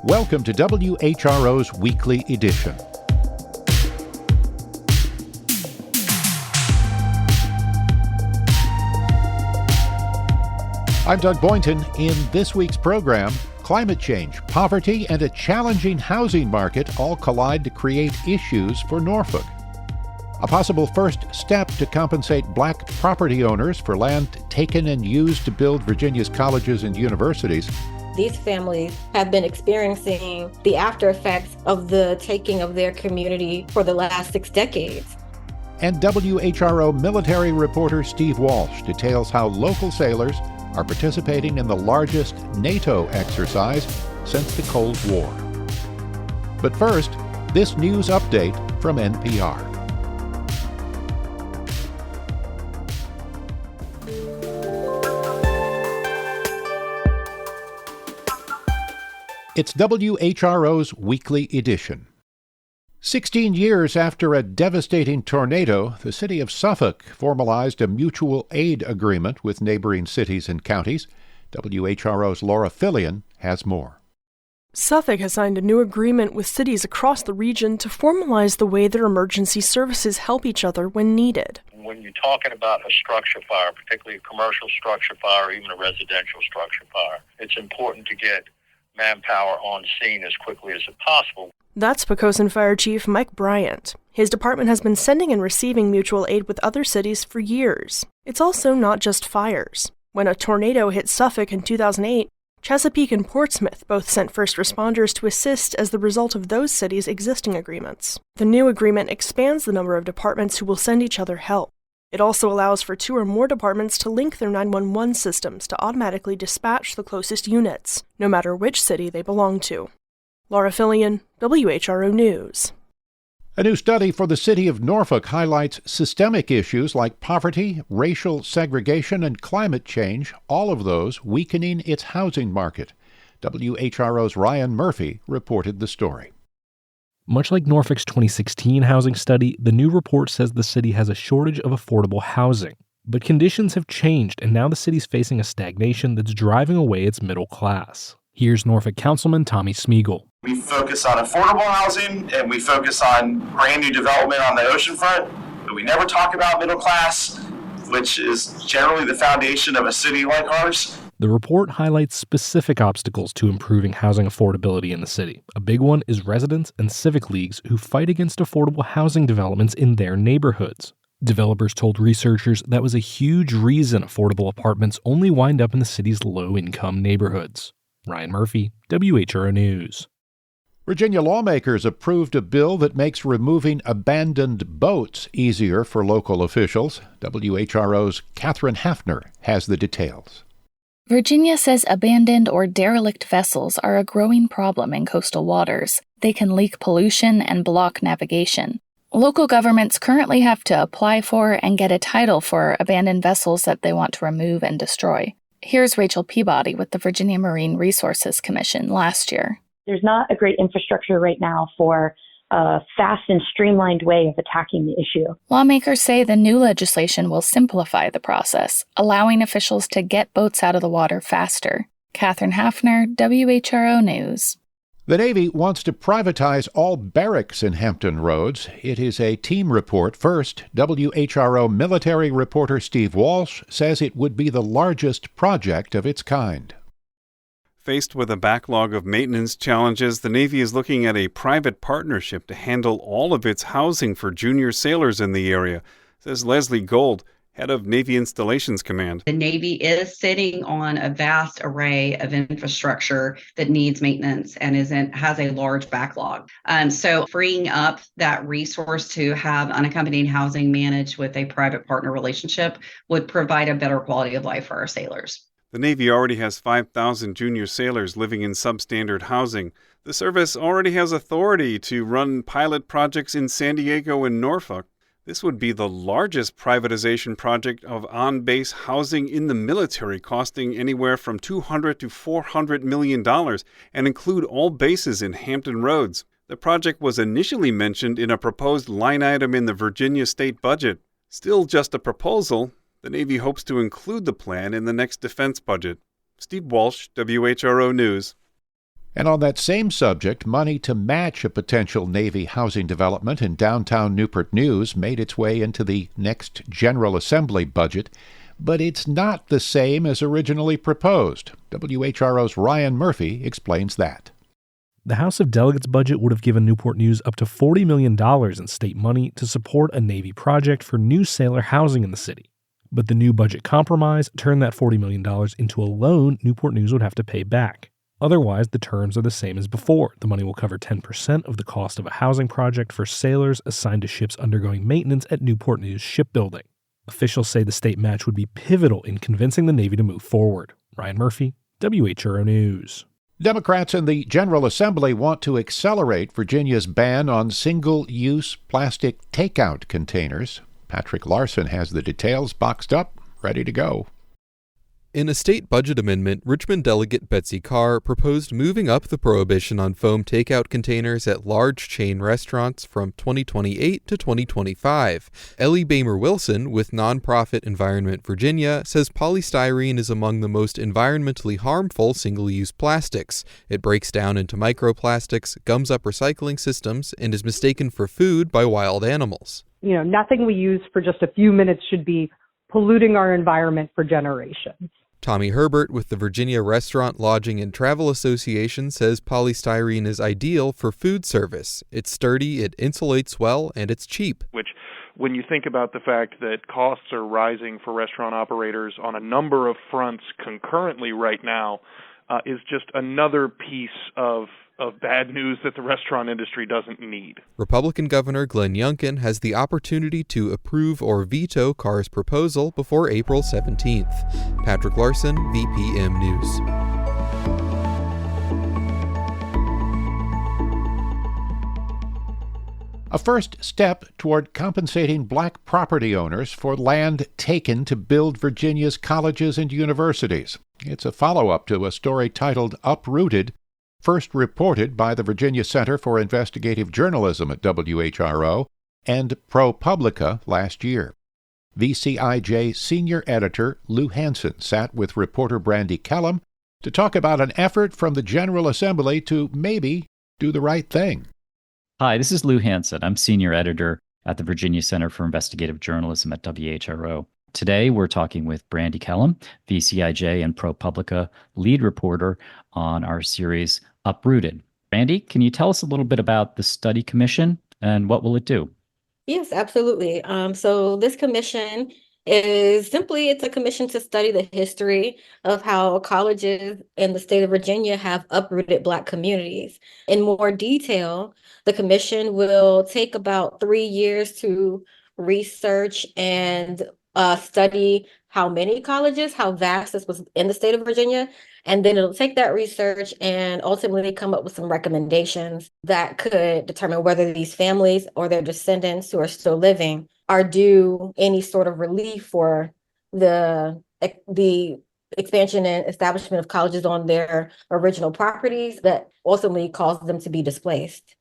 Welcome to WHRO's Weekly Edition. I'm Doug Boynton. In this week's program, climate change, poverty, and a challenging housing market all collide to create issues for Norfolk. A possible first step to compensate black property owners for land taken and used to build Virginia's colleges and universities. These families have been experiencing the after effects of the taking of their community for the last 6 decades. And WHRO military reporter Steve Walsh details how local sailors are participating in the largest NATO exercise since the Cold War. But first, this news update from NPR. It's WHRO's Weekly Edition. 16 years after a devastating tornado, the city of Suffolk formalized a mutual aid agreement with neighboring cities and counties. WHRO's Laura Fillion has more. Suffolk has signed a new agreement with cities across the region to formalize the way their emergency services help each other when needed. When you're talking about a structure fire, particularly a commercial structure fire or even a residential structure fire, it's important to get manpower on scene as quickly as possible. That's Poquoson Fire Chief Mike Bryant. His department has been sending and receiving mutual aid with other cities for years. It's also not just fires. When a tornado hit Suffolk in 2008, Chesapeake and Portsmouth both sent first responders to assist as the result of those cities' existing agreements. The new agreement expands the number of departments who will send each other help. It also allows for 2 or more departments to link their 911 systems to automatically dispatch the closest units, no matter which city they belong to. Laura Fillion, WHRO News. A new study for the city of Norfolk highlights systemic issues like poverty, racial segregation, and climate change, all of those weakening its housing market. WHRO's Ryan Murphy reported the story. Much like Norfolk's 2016 housing study, the new report says the city has a shortage of affordable housing. But conditions have changed, and now the city's facing a stagnation that's driving away its middle class. Here's Norfolk Councilman Tommy Smeagol. We focus on affordable housing, and we focus on brand new development on the oceanfront, but we never talk about middle class, which is generally the foundation of a city like ours. The report highlights specific obstacles to improving housing affordability in the city. A big one is residents and civic leagues who fight against affordable housing developments in their neighborhoods. Developers told researchers that was a huge reason affordable apartments only wind up in the city's low-income neighborhoods. Ryan Murphy, WHRO News. Virginia lawmakers approved a bill that makes removing abandoned boats easier for local officials. WHRO's Catherine Hafner has the details. Virginia says abandoned or derelict vessels are a growing problem in coastal waters. They can leak pollution and block navigation. Local governments currently have to apply for and get a title for abandoned vessels that they want to remove and destroy. Here's Rachel Peabody with the Virginia Marine Resources Commission last year. There's not a great infrastructure right now for a fast and streamlined way of attacking the issue. Lawmakers say the new legislation will simplify the process, allowing officials to get boats out of the water faster. Catherine Hafner, WHRO News. The Navy wants to privatize all barracks in Hampton Roads. It is a team report. First, WHRO military reporter Steve Walsh says it would be the largest project of its kind. Faced with a backlog of maintenance challenges, the Navy is looking at a private partnership to handle all of its housing for junior sailors in the area, says Leslie Gold, head of Navy Installations Command. The Navy is sitting on a vast array of infrastructure that needs maintenance and has a large backlog. So freeing up that resource to have unaccompanied housing managed with a private partner relationship would provide a better quality of life for our sailors. The Navy already has 5,000 junior sailors living in substandard housing. The service already has authority to run pilot projects in San Diego and Norfolk. This would be the largest privatization project of on-base housing in the military, costing anywhere from $200 to $400 million and include all bases in Hampton Roads. The project was initially mentioned in a proposed line item in the Virginia state budget. Still just a proposal. The Navy hopes to include the plan in the next defense budget. Steve Walsh, WHRO News. And on that same subject, money to match a potential Navy housing development in downtown Newport News made its way into the next General Assembly budget, but it's not the same as originally proposed. WHRO's Ryan Murphy explains that. The House of Delegates budget would have given Newport News up to $40 million in state money to support a Navy project for new sailor housing in the city. But the new budget compromise turned that $40 million into a loan Newport News would have to pay back. Otherwise, the terms are the same as before. The money will cover 10% of the cost of a housing project for sailors assigned to ships undergoing maintenance at Newport News Shipbuilding. Officials say the state match would be pivotal in convincing the Navy to move forward. Ryan Murphy, WHRO News. Democrats in the General Assembly want to accelerate Virginia's ban on single-use plastic takeout containers. Patrick Larson has the details boxed up, ready to go. In a state budget amendment, Richmond Delegate Betsy Carr proposed moving up the prohibition on foam takeout containers at large chain restaurants from 2028 to 2025. Ellie Bamer-Wilson with nonprofit Environment Virginia says polystyrene is among the most environmentally harmful single-use plastics. It breaks down into microplastics, gums up recycling systems, and is mistaken for food by wild animals. Nothing we use for just a few minutes should be polluting our environment for generations. Tommy Herbert with the Virginia Restaurant, Lodging, and Travel Association says polystyrene is ideal for food service. It's sturdy, it insulates well, and it's cheap. Which, when you think about the fact that costs are rising for restaurant operators on a number of fronts concurrently right now, is just another piece of bad news that the restaurant industry doesn't need. Republican Governor Glenn Youngkin has the opportunity to approve or veto Carr's proposal before April 17th. Patrick Larson, VPM News. A first step toward compensating black property owners for land taken to build Virginia's colleges and universities. It's a follow-up to a story titled Uprooted, first reported by the Virginia Center for Investigative Journalism at WHRO and ProPublica last year. VCIJ senior editor Lou Hansen sat with reporter Brandy Kellum to talk about an effort from the General Assembly to maybe do the right thing. Hi, this is Lou Hansen. I'm senior editor at the Virginia Center for Investigative Journalism at WHRO. Today, we're talking with Brandy Kellum, VCIJ and ProPublica lead reporter on our series Uprooted. Brandy, can you tell us a little bit about the study commission and what will it do? Yes, absolutely. So this commission it's a commission to study the history of how colleges in the state of Virginia have uprooted Black communities. In more detail, the commission will take about 3 years to research and study how many colleges, how vast this was in the state of Virginia, and then it'll take that research and ultimately come up with some recommendations that could determine whether these families or their descendants who are still living are due any sort of relief for the expansion and establishment of colleges on their original properties that ultimately caused them to be displaced.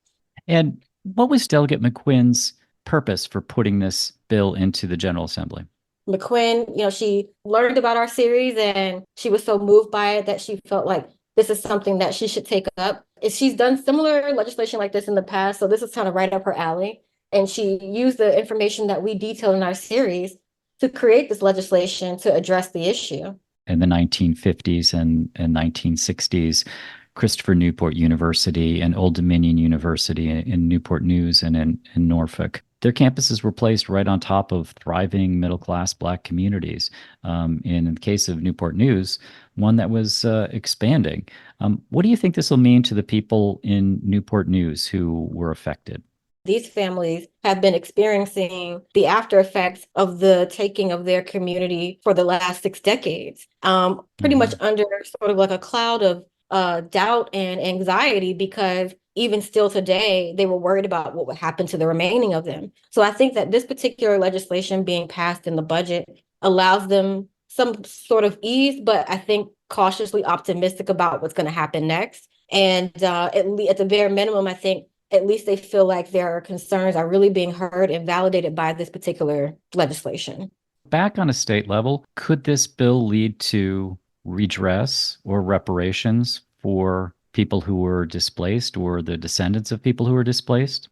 And what was Delegate McQuinn's purpose for putting this bill into the General Assembly? McQuinn, she learned about our series and she was so moved by it that she felt like this is something that she should take up. She's done similar legislation like this in the past, so this is kind of right up her alley. And she used the information that we detailed in our series to create this legislation to address the issue. In the 1950s and 1960s, Christopher Newport University and Old Dominion University in Newport News and in Norfolk, their campuses were placed right on top of thriving middle-class Black communities. In the case of Newport News, one that was expanding. What do you think this will mean to the people in Newport News who were affected? These families have been experiencing the after effects of the taking of their community for the last 6 decades, pretty much under sort of like a cloud of doubt and anxiety, because even still today, they were worried about what would happen to the remaining of them. So I think that this particular legislation being passed in the budget allows them some sort of ease, but I think cautiously optimistic about what's going to happen next. And at the bare minimum, I think at least they feel like their concerns are really being heard and validated by this particular legislation. Back on a state level, could this bill lead to redress or reparations for people who were displaced or the descendants of people who were displaced?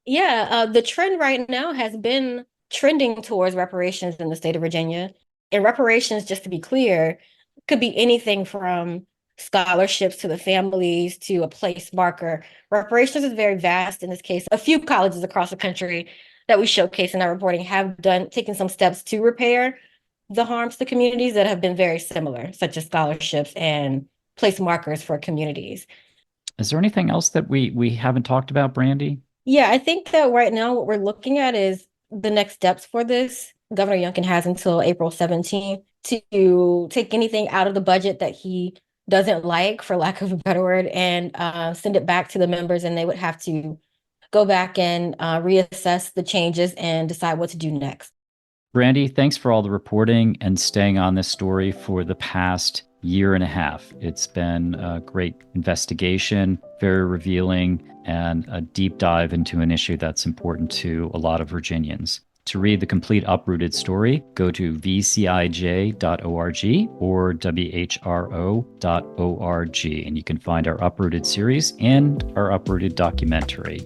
Yeah, the trend right now has been trending towards reparations in the state of Virginia. And reparations, just to be clear, could be anything from scholarships to the families to a place marker. Reparations is very vast in this case. A few colleges across the country that we showcase in our reporting have taken some steps to repair the harms to communities that have been very similar, such as scholarships and place markers for communities. Is there anything else that we haven't talked about, Brandy? Yeah, I think that right now what we're looking at is the next steps for this. Governor Youngkin has until April 17th to take anything out of the budget that he doesn't like, for lack of a better word, and send it back to the members, and they would have to go back and reassess the changes and decide what to do next. Brandy, thanks for all the reporting and staying on this story for the past year and a half. It's been a great investigation, very revealing, and a deep dive into an issue that's important to a lot of Virginians. To read the complete Uprooted story, go to vcij.org or WHRO.org, and you can find our Uprooted series and our Uprooted documentary.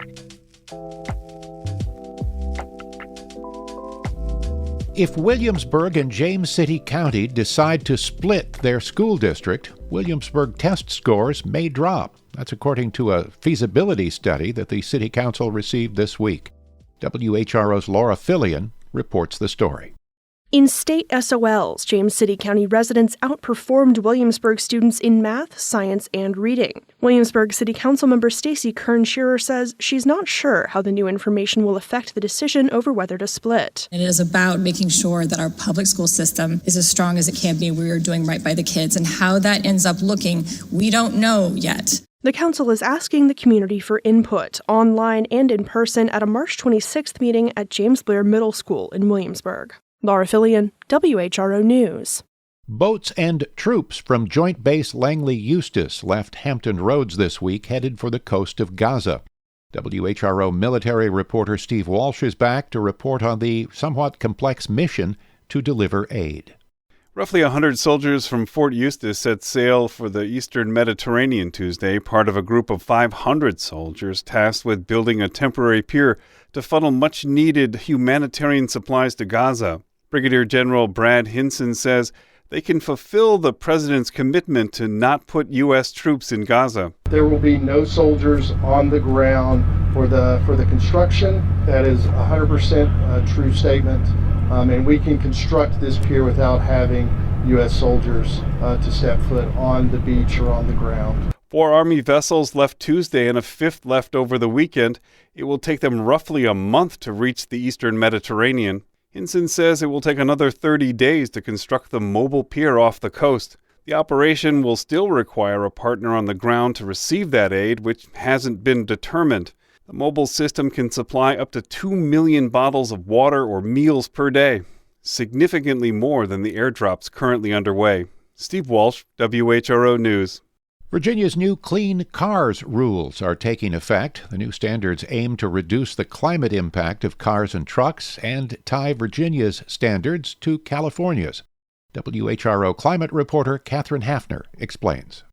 If Williamsburg and James City County decide to split their school district, Williamsburg test scores may drop. That's according to a feasibility study that the City Council received this week. WHRO's Laura Fillion reports the story. In state SOLs, James City County residents outperformed Williamsburg students in math, science, and reading. Williamsburg City Council member Stacey Kern-Shearer says she's not sure how the new information will affect the decision over whether to split. It is about making sure that our public school system is as strong as it can be. We are doing right by the kids, and how that ends up looking, we don't know yet. The council is asking the community for input, online and in person, at a March 26th meeting at James Blair Middle School in Williamsburg. Laura Fillion, WHRO News. Boats and troops from Joint Base Langley Eustis left Hampton Roads this week, headed for the coast of Gaza. WHRO military reporter Steve Walsh is back to report on the somewhat complex mission to deliver aid. Roughly 100 soldiers from Fort Eustis set sail for the eastern Mediterranean Tuesday, part of a group of 500 soldiers tasked with building a temporary pier to funnel much-needed humanitarian supplies to Gaza. Brigadier General Brad Hinson says they can fulfill the president's commitment to not put U.S. troops in Gaza. There will be no soldiers on the ground for the construction. That is 100% a true statement. And we can construct this pier without having U.S. soldiers to step foot on the beach or on the ground. 4 Army vessels left Tuesday and a 5th left over the weekend. It will take them roughly a month to reach the eastern Mediterranean. Hinson says it will take another 30 days to construct the mobile pier off the coast. The operation will still require a partner on the ground to receive that aid, which hasn't been determined. The mobile system can supply up to 2 million bottles of water or meals per day, significantly more than the airdrops currently underway. Steve Walsh, WHRO News. Virginia's new Clean Cars rules are taking effect. The new standards aim to reduce the climate impact of cars and trucks and tie Virginia's standards to California's. WHRO climate reporter Katherine Hafner explains.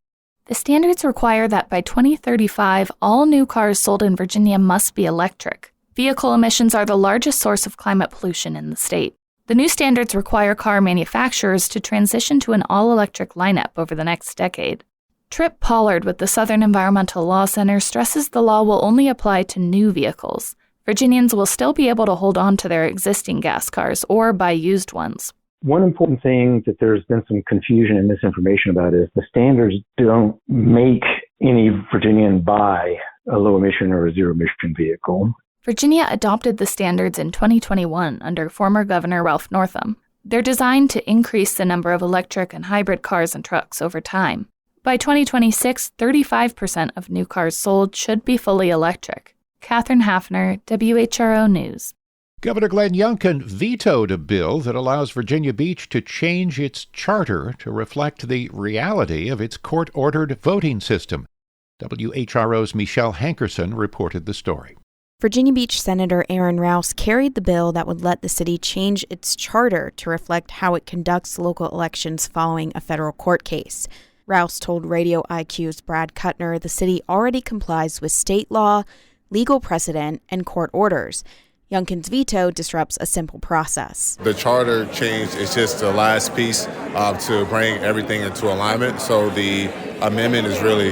The standards require that by 2035, all new cars sold in Virginia must be electric. Vehicle emissions are the largest source of climate pollution in the state. The new standards require car manufacturers to transition to an all-electric lineup over the next decade. Trip Pollard with the Southern Environmental Law Center stresses the law will only apply to new vehicles. Virginians will still be able to hold on to their existing gas cars or buy used ones. One important thing that there's been some confusion and misinformation about is the standards don't make any Virginian buy a low-emission or a zero-emission vehicle. Virginia adopted the standards in 2021 under former Governor Ralph Northam. They're designed to increase the number of electric and hybrid cars and trucks over time. By 2026, 35% of new cars sold should be fully electric. Katherine Hafner, WHRO News. Governor Glenn Youngkin vetoed a bill that allows Virginia Beach to change its charter to reflect the reality of its court-ordered voting system. WHRO's Michelle Hankerson reported the story. Virginia Beach Senator Aaron Rouse carried the bill that would let the city change its charter to reflect how it conducts local elections following a federal court case. Rouse told Radio IQ's Brad Kuttner the city already complies with state law, legal precedent, and court orders. Youngkin's veto disrupts a simple process. The charter change is just the last piece to bring everything into alignment, so the amendment is really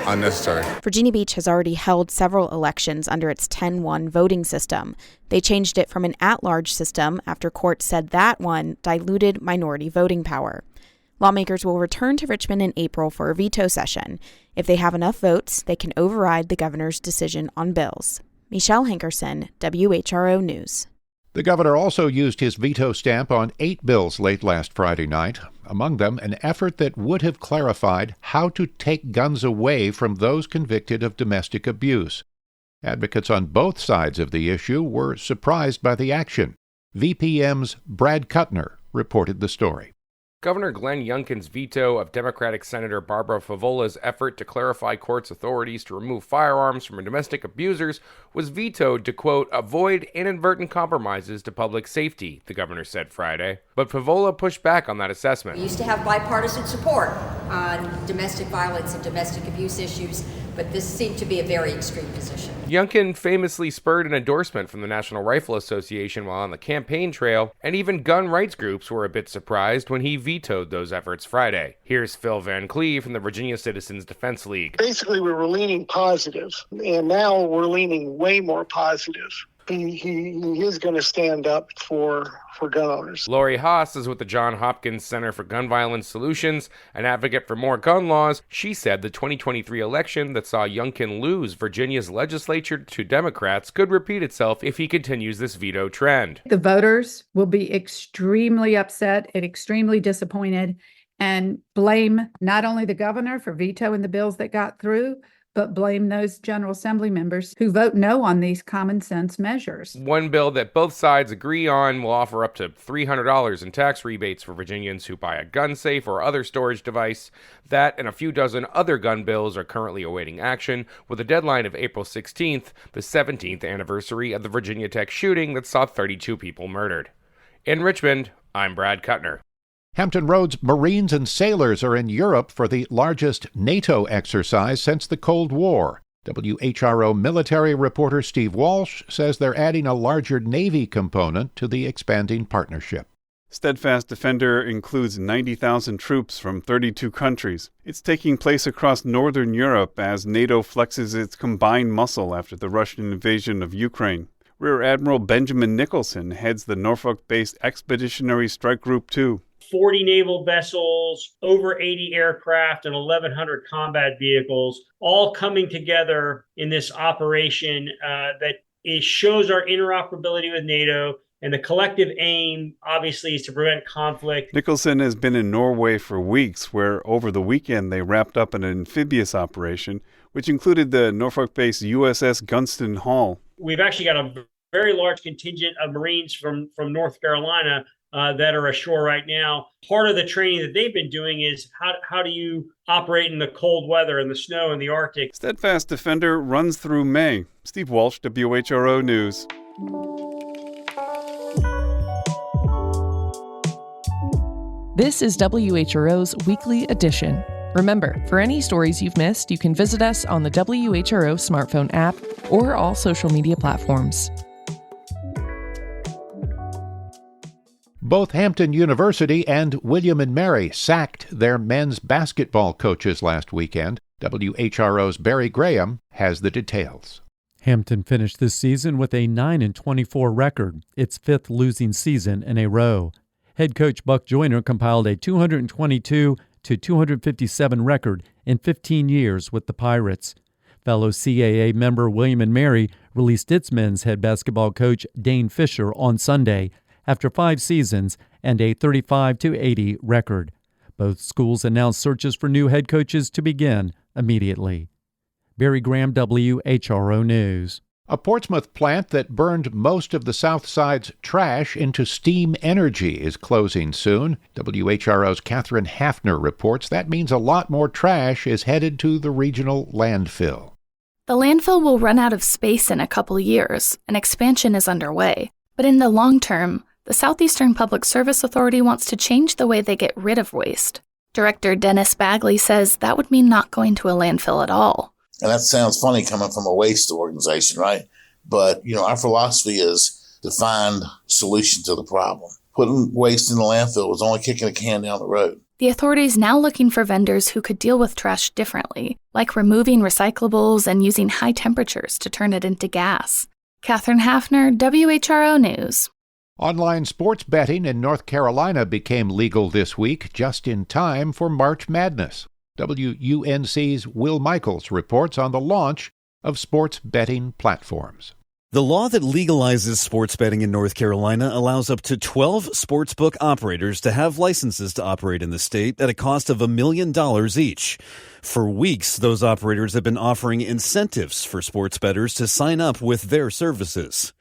unnecessary. Virginia Beach has already held several elections under its 10-1 voting system. They changed it from an at-large system after court said that one diluted minority voting power. Lawmakers will return to Richmond in April for a veto session. If they have enough votes, they can override the governor's decision on bills. Michelle Hankerson, WHRO News. The governor also used his veto stamp on 8 bills late last Friday night, among them an effort that would have clarified how to take guns away from those convicted of domestic abuse. Advocates on both sides of the issue were surprised by the action. VPM's Brad Kuttner reported the story. Governor Glenn Youngkin's veto of Democratic Senator Barbara Favola's effort to clarify courts' authorities to remove firearms from domestic abusers was vetoed to, quote, avoid inadvertent compromises to public safety, the governor said Friday. But Favola pushed back on that assessment. We used to have bipartisan support on domestic violence and domestic abuse issues, but this seemed to be a very extreme position. Youngkin famously spurred an endorsement from the National Rifle Association while on the campaign trail, and even gun rights groups were a bit surprised when he vetoed those efforts Friday. Here's Phil Van Cleve from the Virginia Citizens Defense League. Basically, we were leaning positive, and now we're leaning way more positive. He is going to stand up for gun owners. Lori Haas is with the Johns Hopkins Center for Gun Violence Solutions, an advocate for more gun laws. She said the 2023 election that saw Youngkin lose Virginia's legislature to Democrats could repeat itself if he continues this veto trend. The voters will be extremely upset and extremely disappointed and blame not only the governor for vetoing the bills that got through, but blame those General Assembly members who vote no on these common sense measures. One bill that both sides agree on will offer up to $300 in tax rebates for Virginians who buy a gun safe or other storage device. That and a few dozen other gun bills are currently awaiting action, with a deadline of April 16th, the 17th anniversary of the Virginia Tech shooting that saw 32 people murdered. In Richmond, I'm Brad Kuttner. Hampton Roads Marines and sailors are in Europe for the largest NATO exercise since the Cold War. WHRO military reporter Steve Walsh says they're adding a larger Navy component to the expanding partnership. Steadfast Defender includes 90,000 troops from 32 countries. It's taking place across northern Europe as NATO flexes its combined muscle after the Russian invasion of Ukraine. Rear Admiral Benjamin Nicholson heads the Norfolk-based Expeditionary Strike Group 2. 40 naval vessels, over 80 aircraft, and 1,100 combat vehicles, all coming together in this operation that shows our interoperability with NATO. And the collective aim, obviously, is to prevent conflict. Nicholson has been in Norway for weeks, where over the weekend they wrapped up an amphibious operation, which included the Norfolk-based USS Gunston Hall. We've actually got a very large contingent of Marines from North Carolina that are ashore right now. Part of the training that they've been doing is how do you operate in the cold weather and the snow in the Arctic. Steadfast Defender runs through May. Steve Walsh, WHRO News. This is WHRO's Weekly Edition. Remember, for any stories you've missed, you can visit us on the WHRO smartphone app or all social media platforms. Both Hampton University and William & Mary sacked their men's basketball coaches last weekend. WHRO's Barry Graham has the details. Hampton finished this season with a 9-24 record, its fifth losing season in a row. Head coach Buck Joyner compiled a 222-257 record in 15 years with the Pirates. Fellow CAA member William & Mary released its men's head basketball coach Dane Fisher on Sunday after 5 seasons and a 35-80 record. Both schools announced searches for new head coaches to begin immediately. Barry Graham, WHRO News. A Portsmouth plant that burned most of the South Side's trash into steam energy is closing soon. WHRO's Catherine Hafner reports that means a lot more trash is headed to the regional landfill. The landfill will run out of space in a couple years. An expansion is underway. But in the long term, the Southeastern Public Service Authority wants to change the way they get rid of waste. Director Dennis Bagley says that would mean not going to a landfill at all. And that sounds funny coming from a waste organization, right? But, our philosophy is to find a solution to the problem. Putting waste in the landfill was only kicking a can down the road. The authority's now looking for vendors who could deal with trash differently, like removing recyclables and using high temperatures to turn it into gas. Catherine Hafner, WHRO News. Online sports betting in North Carolina became legal this week, just in time for March Madness. WUNC's Will Michaels reports on the launch of sports betting platforms. The law that legalizes sports betting in North Carolina allows up to 12 sportsbook operators to have licenses to operate in the state at a cost of $1 million each. For weeks, those operators have been offering incentives for sports bettors to sign up with their services.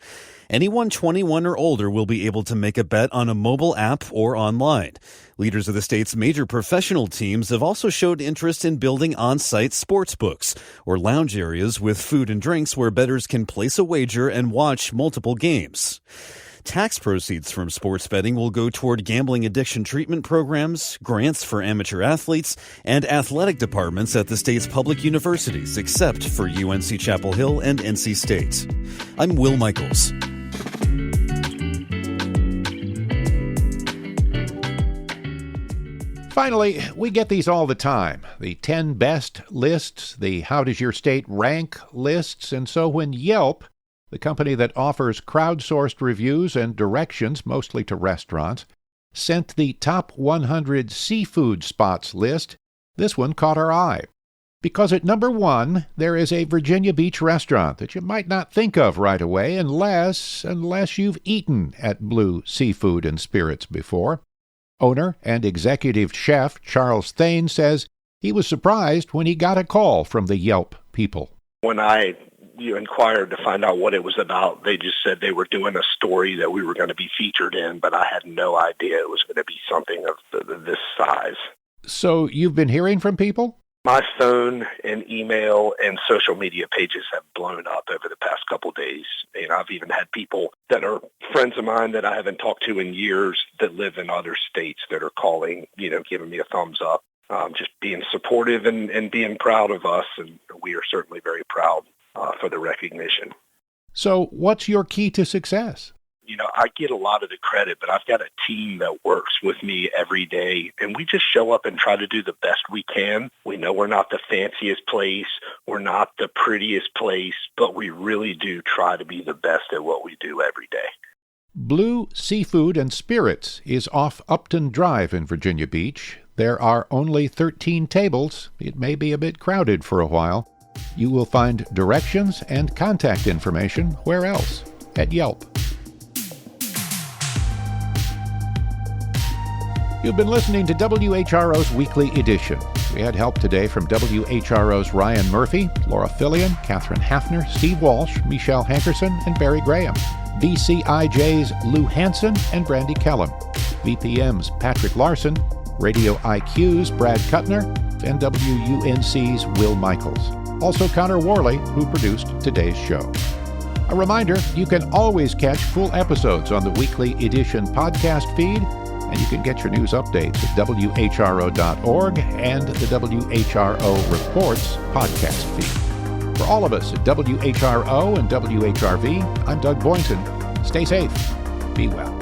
Anyone 21 or older will be able to make a bet on a mobile app or online. Leaders of the state's major professional teams have also showed interest in building on-site sports books or lounge areas with food and drinks where bettors can place a wager and watch multiple games. Tax proceeds from sports betting will go toward gambling addiction treatment programs, grants for amateur athletes, and athletic departments at the state's public universities, except for UNC Chapel Hill and NC State. I'm Will Michaels. Finally, we get these all the time. The 10 best lists, the how does your state rank lists, and so when Yelp, the company that offers crowdsourced reviews and directions, mostly to restaurants, sent the top 100 seafood spots list, this one caught our eye. Because at number 1, there is a Virginia Beach restaurant that you might not think of right away unless you've eaten at Blue Seafood and Spirits before. Owner and executive chef Charles Thane says he was surprised when he got a call from the Yelp people. When I inquired to find out what it was about, they just said they were doing a story that we were going to be featured in, but I had no idea it was going to be something of this size. So you've been hearing from people? My phone and email and social media pages have blown up over the past couple of days. And I've even had people that are friends of mine that I haven't talked to in years that live in other states that are calling, giving me a thumbs up, just being supportive and being proud of us. And we are certainly very proud for the recognition. So what's your key to success? I get a lot of the credit, but I've got a team that works with me every day, and we just show up and try to do the best we can. We know we're not the fanciest place, we're not the prettiest place, but we really do try to be the best at what we do every day. Blue Seafood and Spirits is off Upton Drive in Virginia Beach. There are only 13 tables. It may be a bit crowded for a while. You will find directions and contact information where else? At Yelp. You've been listening to WHRO's Weekly Edition. We had help today from WHRO's Ryan Murphy, Laura Fillion, Catherine Hafner, Steve Walsh, Michelle Hankerson, and Barry Graham. VCIJ's Lou Hansen and Brandy Kellum. VPM's Patrick Larson. Radio IQ's Brad Kuttner. And WUNC's Will Michaels. Also Connor Worley, who produced today's show. A reminder, you can always catch full episodes on the Weekly Edition podcast feed, and you can get your news updates at WHRO.org and the WHRO Reports podcast feed. For all of us at WHRO and WHRV, I'm Doug Boynton. Stay safe. Be well.